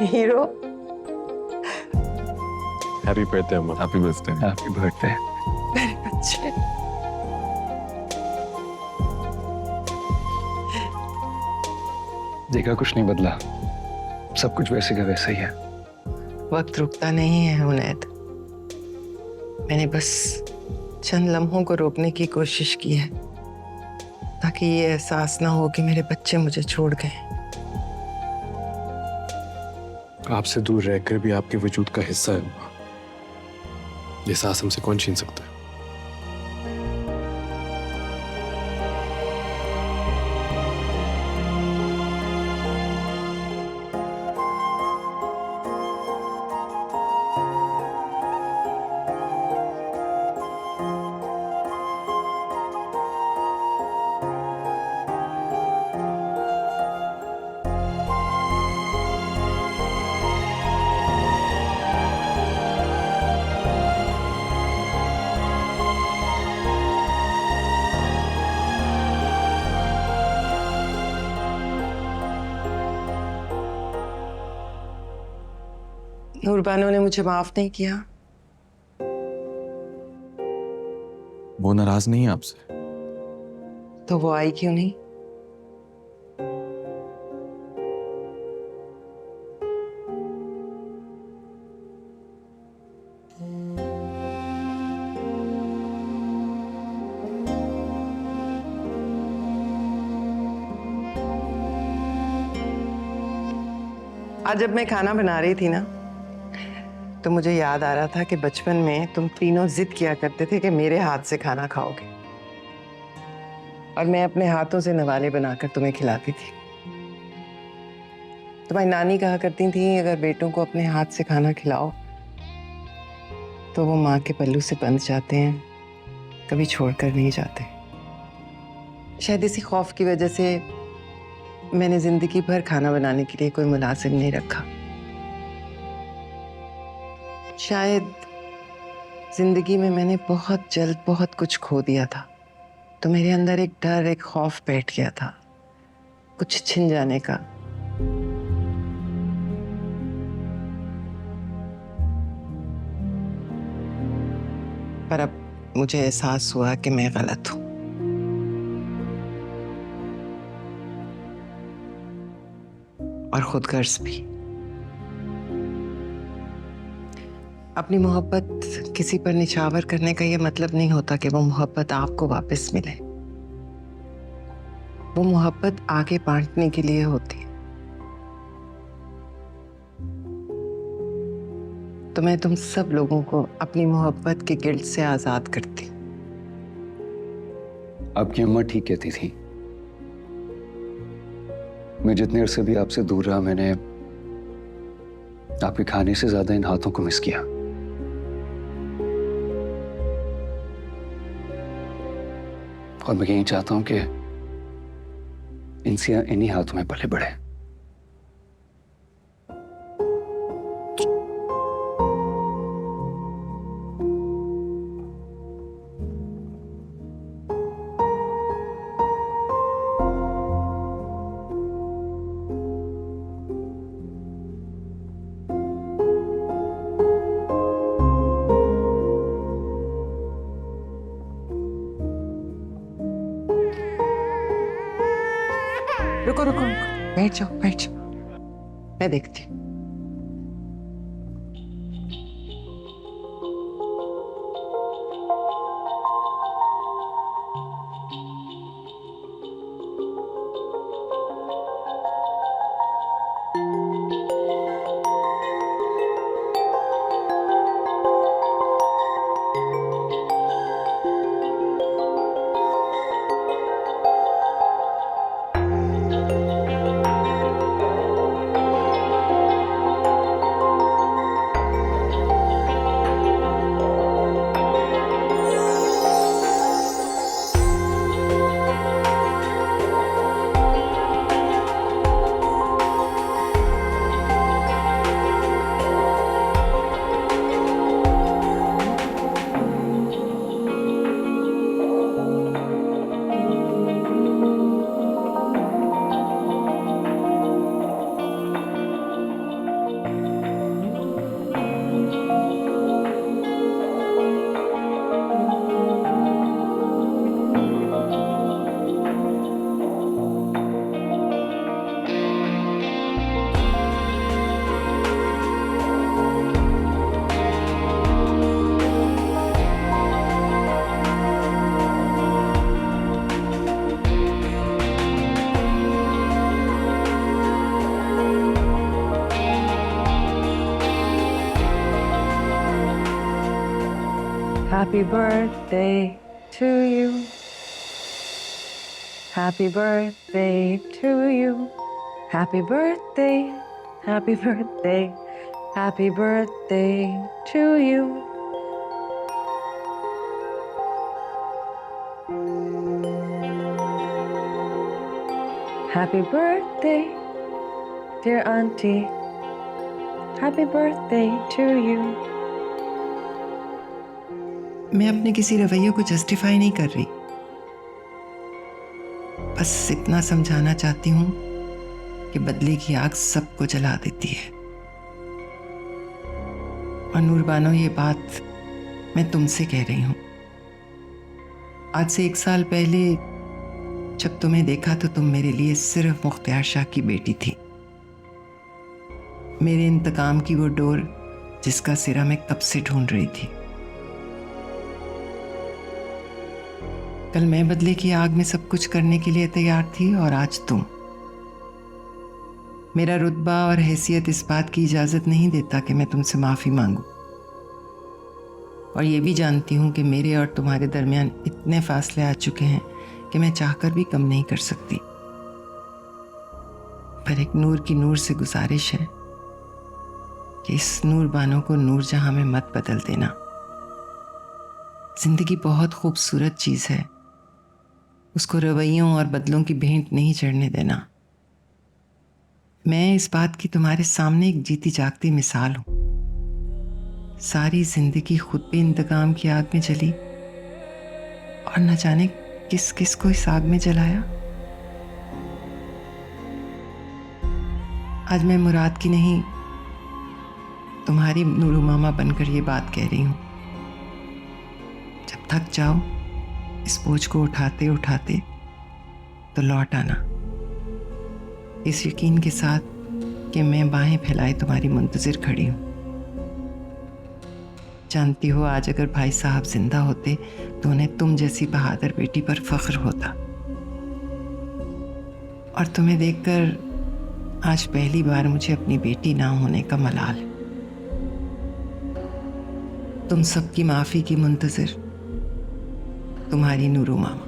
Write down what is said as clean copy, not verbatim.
Hero, happy birthday अम्मा। Happy birthday. Happy birthday. मेरे बच्चे। देखा, कुछ नहीं बदला, सब कुछ वैसे का वैसा ही है। वक्त रुकता नहीं है उनैद। मैंने बस चंद लम्हों को रोकने की कोशिश की है ताकि ये एहसास ना हो कि मेरे बच्चे मुझे छोड़ गए। आपसे दूर रहकर भी आपके वजूद का हिस्सा है अम्मा। ये एहसास हमसे कौन छीन सकता है? नूरबानो ने मुझे माफ नहीं किया। वो नाराज नहीं है आपसे? तो वो आई क्यों नहीं? आज जब मैं खाना बना रही थी ना, तो मुझे याद आ रहा था कि बचपन में तुम तीनों जिद किया करते थे कि मेरे हाथ से खाना खाओगे, और मैं अपने हाथों से नवाले बनाकर तुम्हें खिलाती थी। तुम्हारी नानी कहा करती थी अगर बेटों को अपने हाथ से खाना खिलाओ तो वो माँ के पल्लू से बंध जाते हैं, कभी छोड़कर नहीं जाते। शायद इसी खौफ की वजह से मैंने जिंदगी भर खाना बनाने के लिए कोई मुलाजिम नहीं रखा। शायद जिंदगी में मैंने बहुत जल्द बहुत कुछ खो दिया था, तो मेरे अंदर एक डर, एक खौफ बैठ गया था कुछ छिन जाने का। पर अब मुझे एहसास हुआ कि मैं गलत हूं। और खुदगर्ज भी। अपनी मोहब्बत किसी पर निछावर करने का ये मतलब नहीं होता कि वो मोहब्बत आपको वापस मिले। वो मोहब्बत आगे बांटने के लिए होती है। तो मैं तुम सब लोगों को अपनी मोहब्बत के गिल्ट से आजाद करती। आपकी अम्मा ठीक कहती थी। मैं जितने अरसे भी आपसे दूर रहा, मैंने आपके खाने से ज्यादा इन हाथों को मिस किया। और मैं यही चाहता हूं कि इनसे इन्हीं हाथों में पले बढ़े। रुको रुको रुको, बैठ जाओ बैठ जाओ, मैं देखती हूँ। Happy birthday to you. Happy birthday to you. Happy birthday. Happy birthday. Happy birthday to you. Happy birthday, dear auntie. Happy birthday to you. मैं अपने किसी रवैये को जस्टिफाई नहीं कर रही, बस इतना समझाना चाहती हूँ कि बदले की आग सबको जला देती है। और नूरबानो, ये बात मैं तुमसे कह रही हूँ। आज से 1 साल पहले जब तुम्हें देखा तो तुम मेरे लिए सिर्फ मुख्तियार शाह की बेटी थी, मेरे इंतकाम की वो डोर जिसका सिरा मैं कब से ढूंढ रही थी। कल मैं बदले की आग में सब कुछ करने के लिए तैयार थी और आज तुम। मेरा रुतबा और हैसियत इस बात की इजाजत नहीं देता कि मैं तुमसे माफी मांगू, और ये भी जानती हूं कि मेरे और तुम्हारे दरमियान इतने फासले आ चुके हैं कि मैं चाहकर भी कम नहीं कर सकती। पर एक नूर की नूर से गुजारिश है कि इस नूर बानो को नूर जहां में मत बदल देना। जिंदगी बहुत खूबसूरत चीज है, उसको रवैयों और बदलों की भेंट नहीं चढ़ने देना। मैं इस बात की तुम्हारे सामने एक जीती जागती मिसाल हूं। सारी जिंदगी खुद भी इंतकाम की आग में जली और न जाने किस किस को इस आग में जलाया। आज मैं मुराद की नहीं, तुम्हारी नूरू मामा बनकर ये बात कह रही हूं। जब थक जाओ इस बोझ को उठाते उठाते तो लौट आना, इस यकीन के साथ कि मैं बाहें फैलाए तुम्हारी मुंतजिर खड़ी हूं। जानती हो, आज अगर भाई साहब जिंदा होते तो उन्हें तुम जैसी बहादुर बेटी पर फख्र होता। और तुम्हें देखकर आज पहली बार मुझे अपनी बेटी ना होने का मलाल है। तुम सबकी माफी की मुंतजिर, तुम्हारी नूरू मामा।